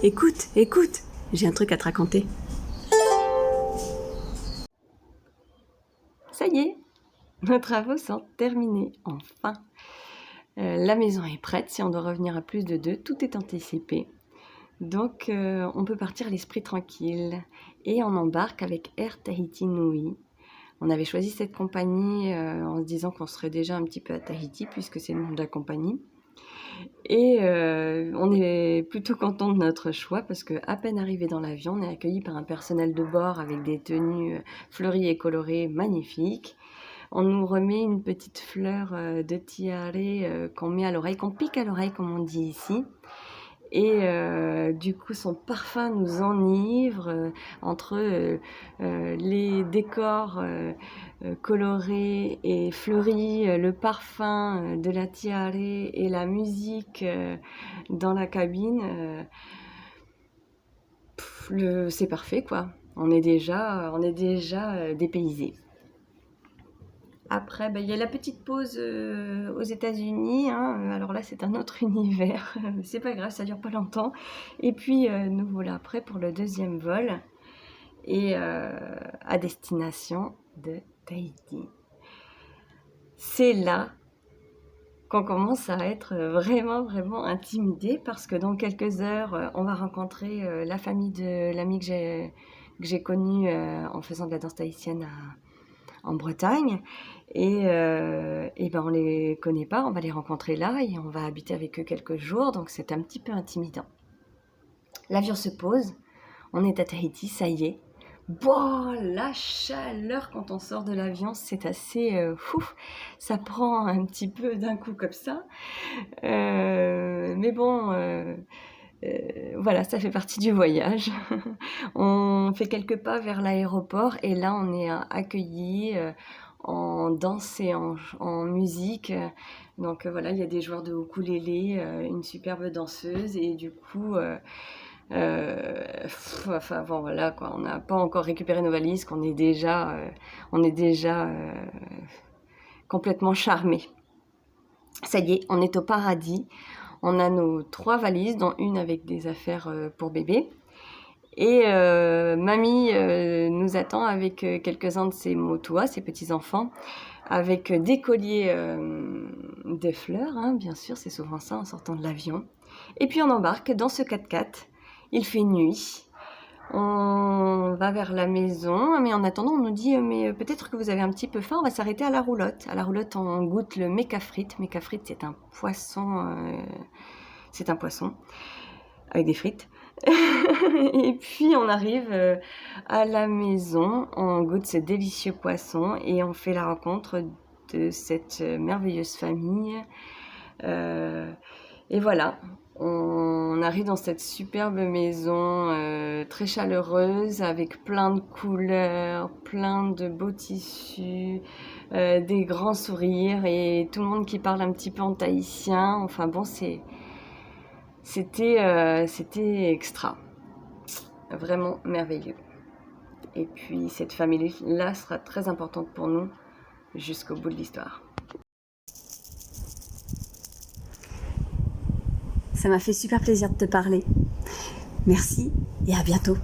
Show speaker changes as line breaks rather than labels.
écoute, écoute, j'ai un truc à te raconter. Ça y est, nos travaux sont terminés, enfin. La maison est prête, si on doit revenir à plus de 2, tout est anticipé. Donc on peut partir l'esprit tranquille et on embarque avec Air Tahiti Nui. On avait choisi cette compagnie en se disant qu'on serait déjà un petit peu à Tahiti puisque c'est le nom de la compagnie. Et on est plutôt content de notre choix parce qu'à peine arrivé dans l'avion, on est accueilli par un personnel de bord avec des tenues fleuries et colorées magnifiques. On nous remet une petite fleur de tiare qu'on met à l'oreille, qu'on pique à l'oreille comme on dit ici. Et du coup, son parfum nous enivre entre les décors colorés et fleuris, le parfum de la tiare et la musique dans la cabine. C'est parfait, quoi. On est déjà dépaysés. Après, il y a la petite pause aux États-Unis. Hein. Alors là, c'est un autre univers. C'est pas grave, ça dure pas longtemps. Et puis, nous voilà prêts pour le deuxième vol et à destination de Tahiti. C'est là qu'on commence à être vraiment intimidé parce que dans quelques heures, on va rencontrer la famille de l'ami que j'ai connu en faisant de la danse tahitienne en Bretagne. Et on les connaît pas, on va les rencontrer là et on va habiter avec eux quelques jours, donc c'est un petit peu intimidant. L'avion se pose, on est à Tahiti, ça y est. Bon, la chaleur quand on sort de l'avion, c'est assez ça prend un petit peu d'un coup comme ça. Mais bon, voilà, ça fait partie du voyage. On fait quelques pas vers l'aéroport et là on est accueillis en danse et en musique. Donc voilà, il y a des joueurs de ukulélé, une superbe danseuse et du coup, enfin bon voilà quoi, on n'a pas encore récupéré nos valises, qu'on est déjà, complètement charmés. Ça y est, on est au paradis. On a nos 3 valises, dont une avec des affaires pour bébé. Et mamie nous attend avec quelques-uns de ses motois, ses petits-enfants, avec des colliers de fleurs, hein, bien sûr, c'est souvent ça en sortant de l'avion. Et puis on embarque dans ce 4x4, il fait nuit, on va vers la maison, mais en attendant on nous dit mais peut-être que vous avez un petit peu faim, on va s'arrêter à la roulotte. À la roulotte on goûte le meka frites. Meka frites c'est un poisson avec des frites. Et puis on arrive à la maison, on goûte ce délicieux poisson et on fait la rencontre de cette merveilleuse famille. Et voilà, on arrive dans cette superbe maison très chaleureuse avec plein de couleurs, plein de beaux tissus, des grands sourires et tout le monde qui parle un petit peu en tahitien. Enfin bon, c'était extra, vraiment merveilleux. Et puis cette famille-là sera très importante pour nous jusqu'au bout de l'histoire. Ça m'a fait super plaisir de te parler. Merci et à bientôt.